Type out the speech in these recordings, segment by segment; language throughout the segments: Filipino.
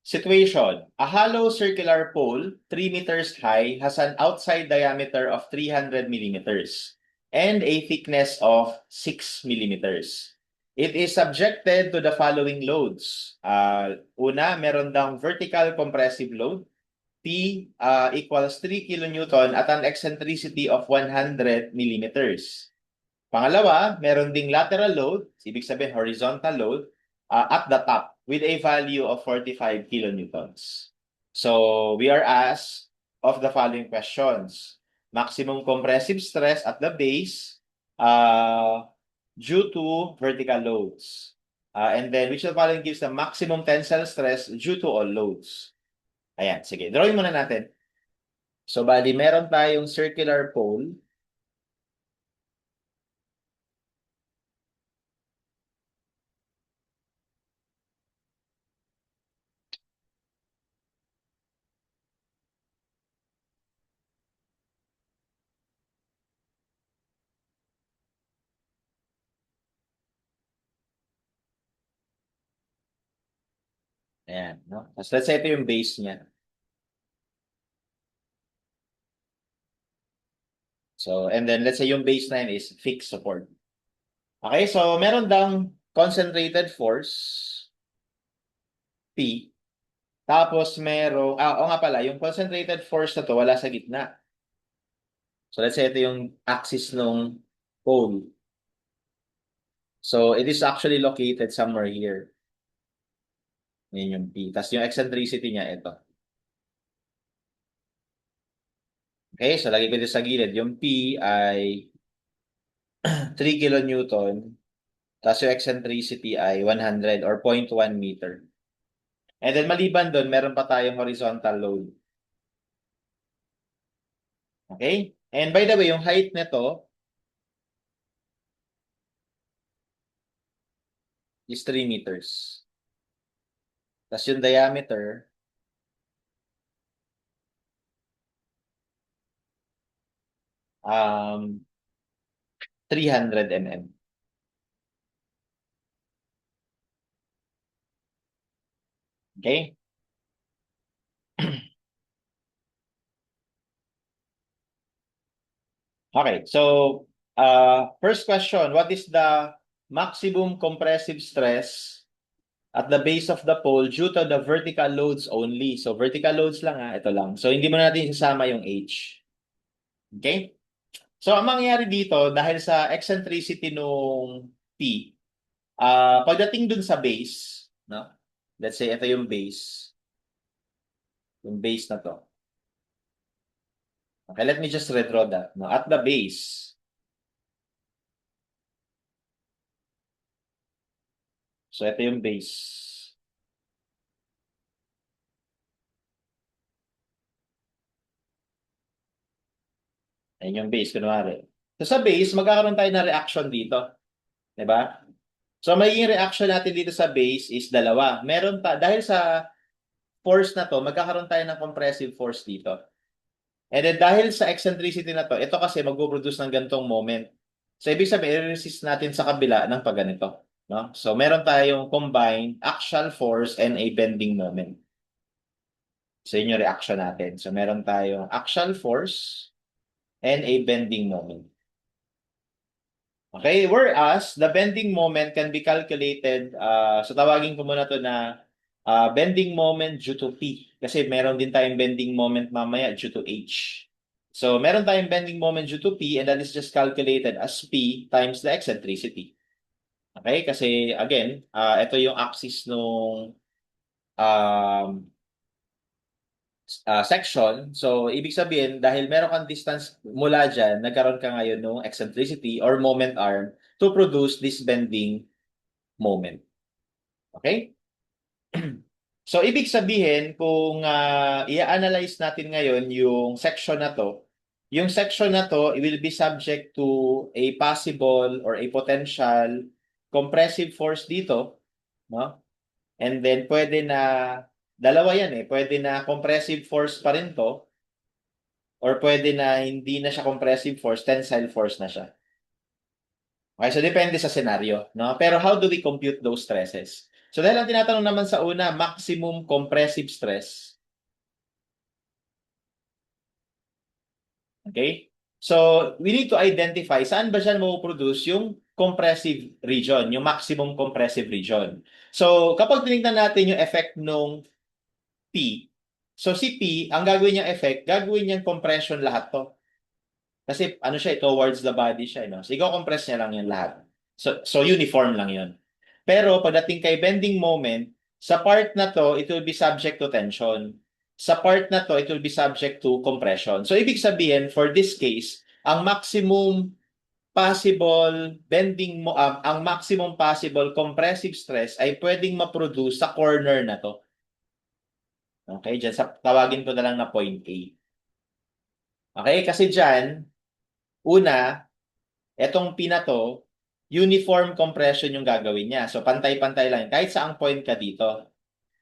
Situation. A hollow circular pole, 3 meters high, has an outside diameter of 300 millimeters and a thickness of 6 millimeters. It is subjected to the following loads. Una, meron daw vertical compressive load. P equals 3 kilonewton at an eccentricity of 100 millimeters. Pangalawa, meron ding lateral load, ibig sabihin horizontal load, at the top with a value of 45 kilonewtons. So, we are asked of the following questions. Maximum compressive stress at the base due to vertical loads. And then, which of the following gives the maximum tensile stress due to all loads? Ayan, sige. Drawing muna natin. So, bali, meron tayong circular pole. Ayan, no? Tapos let's say ito yung base niya. So, and then let's say yung baseline is fixed support. Okay, so meron dang concentrated force, P. Tapos merong, o nga pala, yung concentrated force na to wala sa gitna. So let's say ito yung axis ng pole. So it is actually located somewhere here. Yan yung P. Tapos yung eccentricity niya, ito. Okay, so lagi ko dito sa gilid. Yung P ay 3 kilonewton. Tapos yung eccentricity ay 100 or 0.1 meter. And then maliban doon, meron pa tayong horizontal load. Okay? And by the way, yung height nito is 3 meters. Tapos yung diameter, 300 mm. Okay? Okay, so first question, what is the maximum compressive stress at the base of the pole due to the vertical loads only? So vertical loads lang ito lang. So hindi mo natin isasama yung H. Okay? So ang mangyayari dito, dahil sa eccentricity nung P, pagdating dun sa base, no? Let's say ito yung base. Yung base na to. Okay, let me just redraw that. No? At the base, so ito yung base. Ayan yung base, kunwari. So sa base, magkakaroon tayo ng reaction dito. Diba? So magiging reaction natin dito sa base is dalawa. Dahil sa force na to, magkakaroon tayo ng compressive force dito. And then dahil sa eccentricity na to, ito kasi mag-produce ng gantong moment. So ibig sabihin, i-resist natin sa kabila ng pagganito. No? So meron tayong combined axial force and a bending moment. So yun yung reaction natin. So meron tayong axial force and a bending moment. Okay, whereas the bending moment can be calculated, so tawagin ko muna to na bending moment due to P. Kasi meron din tayong bending moment mamaya due to H. So meron tayong bending moment due to P and that is just calculated as P times the eccentricity. Okay, kasi again, ito yung axis nung um, section. So, ibig sabihin, dahil meron kang distance mula dyan, nagkaroon ka ngayon ng eccentricity or moment arm to produce this bending moment. Okay? So, ibig sabihin, kung i-analyze natin ngayon yung section na to, yung section na to it will be subject to a possible or a potential compressive force dito, no? And then, pwede na, dalawa yan pwede na compressive force pa rin to, or pwede na hindi na siya compressive force, tensile force na siya. Okay, so depende sa senaryo, no? Pero how do we compute those stresses? So dahil ang tinatanong naman sa una, maximum compressive stress. Okay? So, we need to identify saan ba siya mapuproduce yung compressive region, yung maximum compressive region. So, kapag tinignan natin yung effect nung P, so si P, ang gagawin niyang effect, gagawin niyang compression lahat to. Kasi ano siya, towards the body siya, no? So, i-compress niya lang yung lahat. So uniform lang yun. Pero pagdating kay bending moment, sa part na to, it will be subject to tension. Sa part na to, it will be subject to compression. So, ibig sabihin, for this case, ang maximum possible bending mo, ang maximum possible compressive stress ay pwedeng ma-produce sa corner na to. Okay, dyan sa tawagin ko na lang na point A. Okay, kasi dyan, una, etong P na to, uniform compression yung gagawin niya. So, pantay-pantay lang. Kahit saang point ka dito.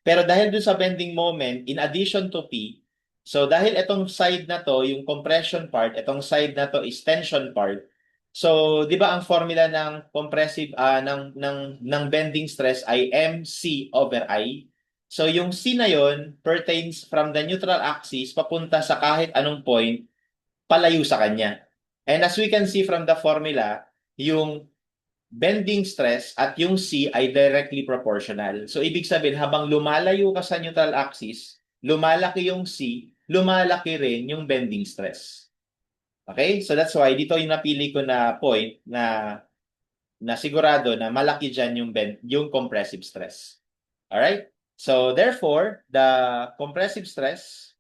Pero dahil dun sa bending moment, in addition to P, so dahil etong side na to, yung compression part, etong side na to is tension part. So, 'di ba ang formula ng compressive ng bending stress ay MC over I. So, yung C na yon pertains from the neutral axis papunta sa kahit anong point palayo sa kanya. And as we can see from the formula, yung bending stress at yung C ay directly proportional. So, ibig sabihin, habang lumalayo ka sa neutral axis, lumalaki yung C, lumalaki rin yung bending stress. Okay? So, that's why dito yung napili ko na point na sigurado na malaki dyan yung compressive stress. Alright? So, therefore, the compressive stress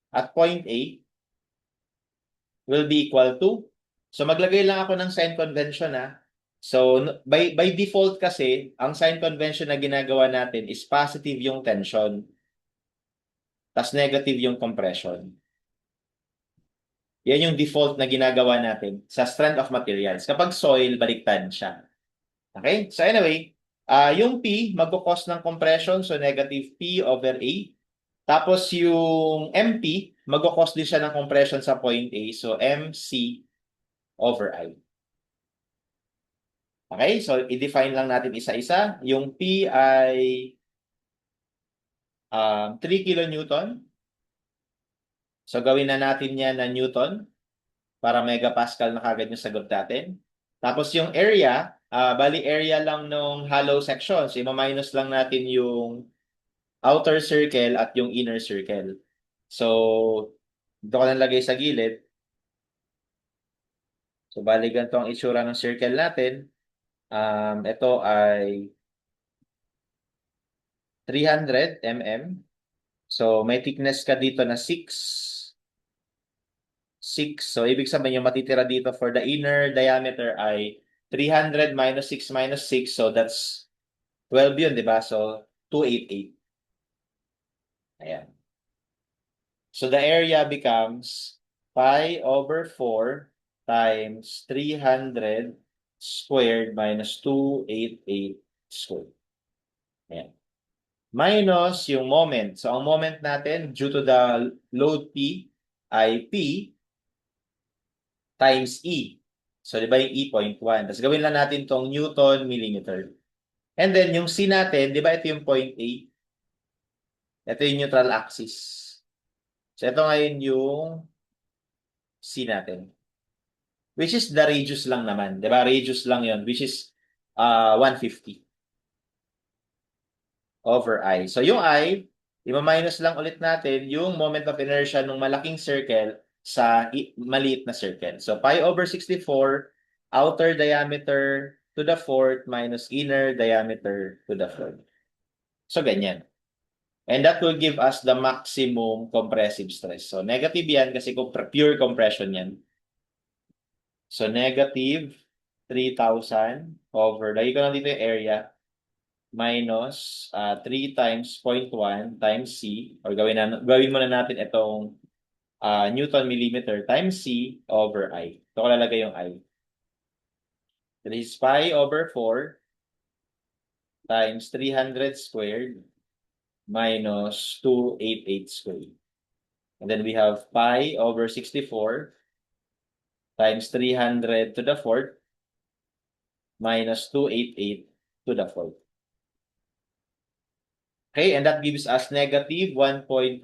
at point A will be equal to, so maglagay lang ako ng sign convention So by default kasi, ang sign convention na ginagawa natin is positive yung tension, tas negative yung compression. Yan yung default na ginagawa natin sa strength of materials. Kapag soil, baliktad siya. Okay? So anyway, yung P, magkukos ng compression, so negative P over A. Tapos yung MP, magkukos din siya ng compression sa point A, so MC over I. Okay, so i-define lang natin isa-isa. Yung P ay 3 kilonewton. So gawin na natin yan na Newton para megapascal na kagad yung sagot natin. Tapos yung area, bali area lang nung hollow section. So ima-minus lang natin yung outer circle at yung inner circle. So dito ko lang lagay sa gilid. So bali ganito ang itsura ng circle natin. Ito ay 300 mm. So, may thickness ka dito na 6. So, ibig sabihin yung matitira dito for the inner diameter ay 300 minus 6 minus 6. So, that's 12 yun, di ba? So, 288. Ayan. So, the area becomes pi over 4 times 300 squared minus 288 squared. Ayan. Minus yung moment. So, ang moment natin due to the load P ay P times E. So, di ba yung E 0.1? Tapos gawin lang natin tong Newton millimeter. And then, yung C natin, di ba ito yung point A? Ito yung neutral axis. So, ito ngayon yung C natin. Which is the radius lang naman. Di ba? Radius lang yon, which is 150 over I. So, yung I, i-minus lang ulit natin yung moment of inertia ng malaking circle sa maliit na circle. So, pi over 64, outer diameter to the fourth minus inner diameter to the fourth. So, ganyan. And that will give us the maximum compressive stress. So, negative yan kasi pure compression yan. So, negative 3,000 over, lagi ko lang dito yung area, minus 3 times 0.1 times C, or gawin muna natin itong Newton millimeter times C over I. Ito ko lalagay yung I. This is pi over 4 times 300 squared minus 288 squared. And then we have pi over 64 times 300 to the fourth minus 288 to the fourth. Okay, and that gives us negative 1.29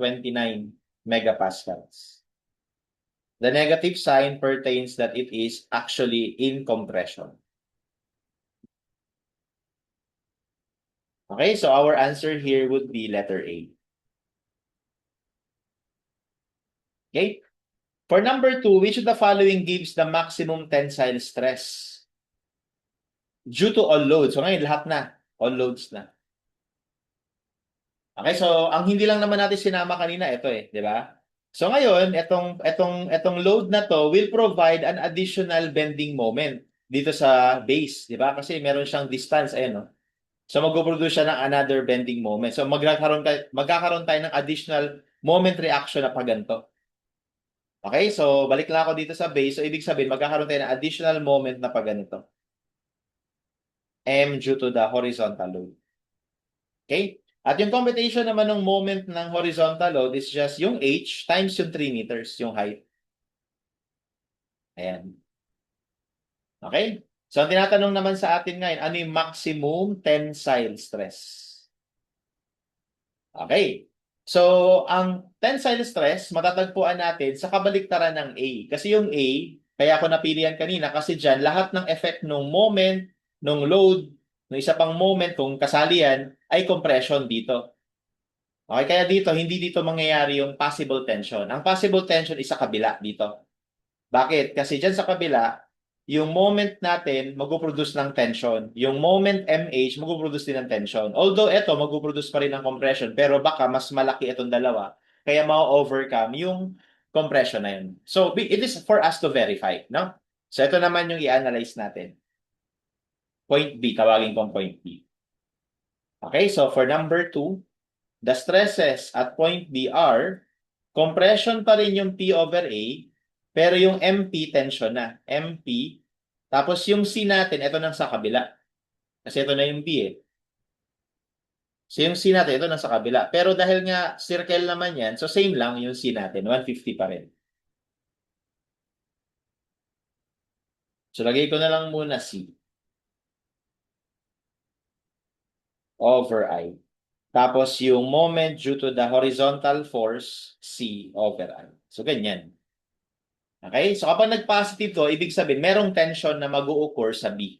megapascals. The negative sign pertains that it is actually in compression. Okay, so our answer here would be letter A. Okay, for number 2, which of the following gives the maximum tensile stress? Due to all loads. So ngayon, lahat na. All loads na. Okay, so ang hindi lang naman natin sinama kanina, ito di ba? So ngayon, etong load na to will provide an additional bending moment dito sa base, di ba? Kasi meron siyang distance, ayan, no? So magpo-produce siya ng another bending moment. So magkakaroon tayo ng additional moment reaction na paganto. Okay, so balik lang ako dito sa base. So ibig sabihin, magkakaroon tayo ng additional moment na paganito. M due to the horizontal load. Okay? At yung computation naman ng moment ng horizontal load is just yung H times yung 3 meters, yung height. Ayan. Okay? So, ang tinatanong naman sa atin ngayon, ano yung maximum tensile stress? Okay. So, ang tensile stress, matatagpuan natin sa kabaliktaran ng A. Kasi yung A, kaya ako napilihan kanina, kasi dyan, lahat ng effect ng moment, ng load, ng isa pang moment, kung kasali yan, ay compression dito. Okay, kaya dito, hindi dito mangyayari yung possible tension. Ang possible tension is sa kabila dito. Bakit? Kasi dyan sa kabila, yung moment natin mag-produce ng tension. Yung moment MH mag-produce din ng tension. Although ito, mag-produce pa rin ng compression, pero baka mas malaki itong dalawa. Kaya ma-overcome yung compression na yun. So, it is for us to verify, no? So, ito naman yung i-analyze natin. Point B, tawagin kong point B. Okay, so for number 2, the stresses at point B are compression pa rin yung P over A, pero yung MP tension na. MP. Tapos yung C natin, ito nang sa kabila. Kasi ito na yung B So yung C natin, ito nang sa kabila. Pero dahil nga circle naman yan, so same lang yung C natin, 150 pa rin. So lagay ko na lang muna C over I. Tapos yung moment due to the horizontal force, C over I. So ganyan. Okay? So kapag nag-positive to, ibig sabihin merong tension na mag-o-occur sa B.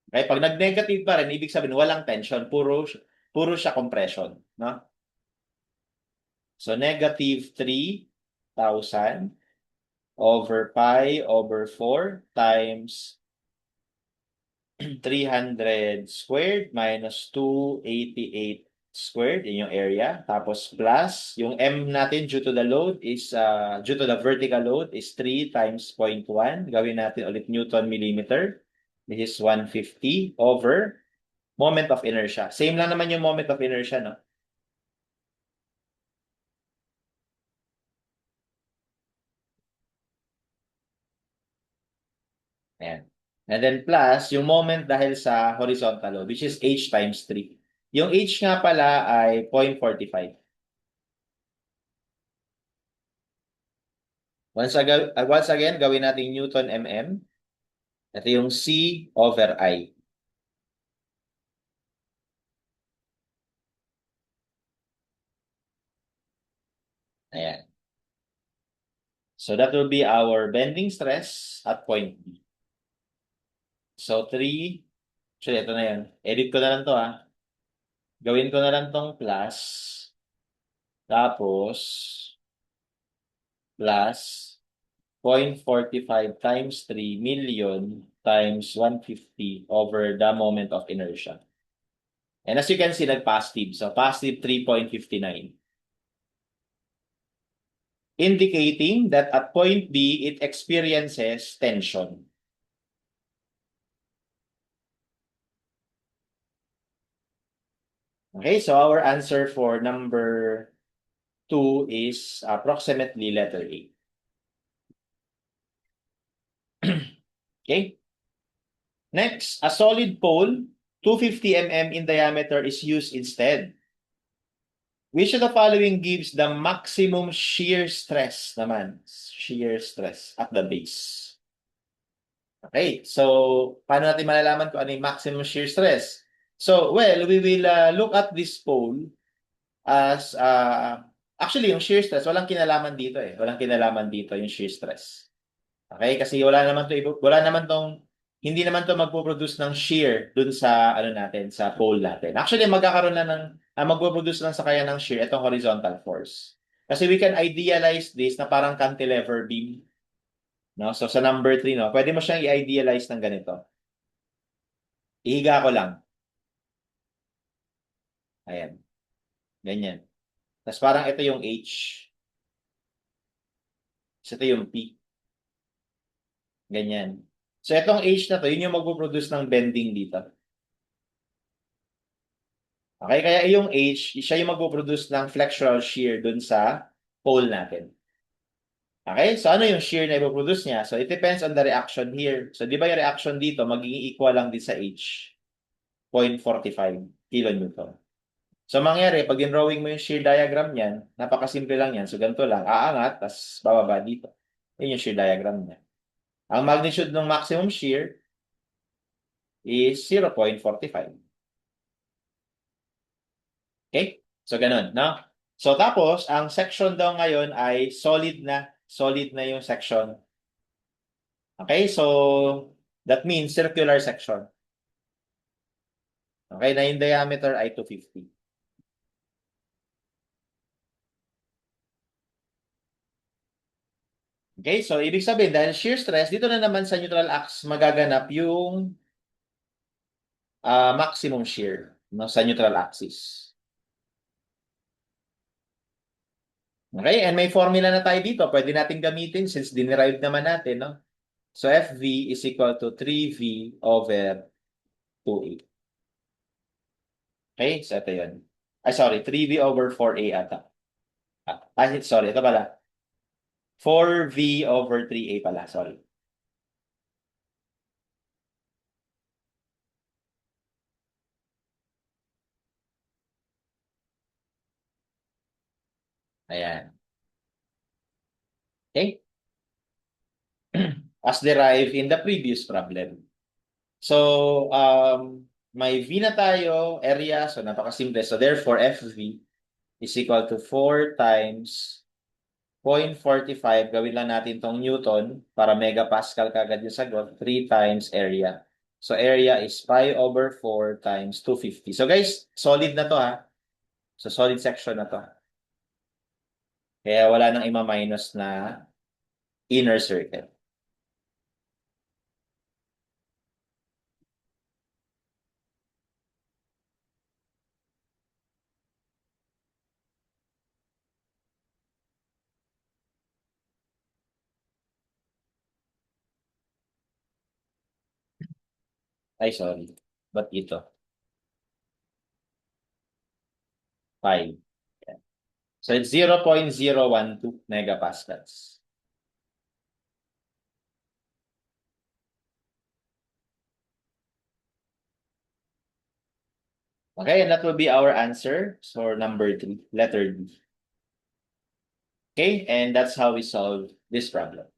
Okay? Pag nag-negative pa rin, ibig sabihin walang tension, puro siya compression, no? So negative 3,000 over pi over 4 times 300 squared minus 288 squared, in yung area. Tapos plus, yung M natin due to the load is, due to the vertical load is 3 times 0.1. Gawin natin ulit Newton millimeter. This is 150 over moment of inertia. Same lang naman yung moment of inertia, no? Ayan. And then plus, yung moment dahil sa horizontal load, which is H times 3. Yung H nga pala ay 0.45. Once again, gawin natin Newton mm. Ito yung C over I. Ayan. So that will be our bending stress at point B. So 3, so ito na yan. Edit ko na lang to Gawin ko na lang tong plus. Tapos, plus 0.45 times 3 million times 150 over the moment of inertia. And as you can see, nag-positive. So, positive 3.59. Indicating that at point B, it experiences tension. Okay, so our answer for number 2 is approximately letter A. Okay. Next, a solid pole, 250 mm in diameter is used instead. Which of the following gives the maximum shear stress naman? Shear stress at the base. Okay, so paano natin malalaman kung ano yung maximum shear stress? So, well, we will look at this pole as, actually, yung shear stress, walang kinalaman dito eh. Walang kinalaman dito yung shear stress. Okay, kasi wala naman tong, hindi naman to magpo-produce ng shear dun sa, ano natin, sa pole natin. Actually, magkakaroon lang ng, magpo-produce lang sa kaya ng shear, itong horizontal force. Kasi we can idealize this na parang cantilever beam. No? So, sa number 3, no, pwede mo siyang i-idealize ng ganito. Ihiga ko lang. Ayan. Ganyan. Tapos parang ito yung H. So, ito yung P. Ganyan. So, itong H na to, yun yung magpo-produce ng bending dito. Okay? Kaya yung H, siya yung magpo-produce ng flexural shear dun sa pole natin. Okay? So, ano yung shear na ipoproduce niya? So, it depends on the reaction here. So, di ba yung reaction dito, magiging equal lang din sa H. 0.45 kilonewton. So, mangyari, pag in-drawing mo yung shear diagram niyan, napakasimple lang yan. So, ganito lang. Aangat, tas bababa dito. Yun yung shear diagram niya. Ang magnitude ng maximum shear is 0.45. Okay? So, ganun, no? So, tapos, ang section daw ngayon ay solid na. Solid na yung section. Okay? So, that means circular section. Okay? Na yung diameter ay 250. Okay? So, ibig sabihin, dahil shear stress, dito na naman sa neutral axis magaganap yung maximum shear, no, sa neutral axis. Okay? And may formula na tayo dito. Pwede natin gamitin since dinerive naman natin, no? So, FV is equal to 3V over 2A. Okay? So, ito yun. Ay, sorry. 3V over 4A ata. Sorry. Ito pala. 4V over 3A pala. Sorry. Ayan. Okay? As derived in the previous problem. So, may V na tayo, area. So, napakasimple. So, therefore, FV is equal to 4 times 0.45. Gawin lang natin tong Newton para megapascal kagad yung sagot. 3 times area. So, area is pi over 4 times 250. So, guys, solid na to ha. So, solid section na to. Kaya wala nang ima-minus na inner circle. Ay, sorry. Ba't ito? 5. So, it's 0.012 megapascals. Okay, and that will be our answer for number 3, letter D. Okay, and that's how we solve this problem.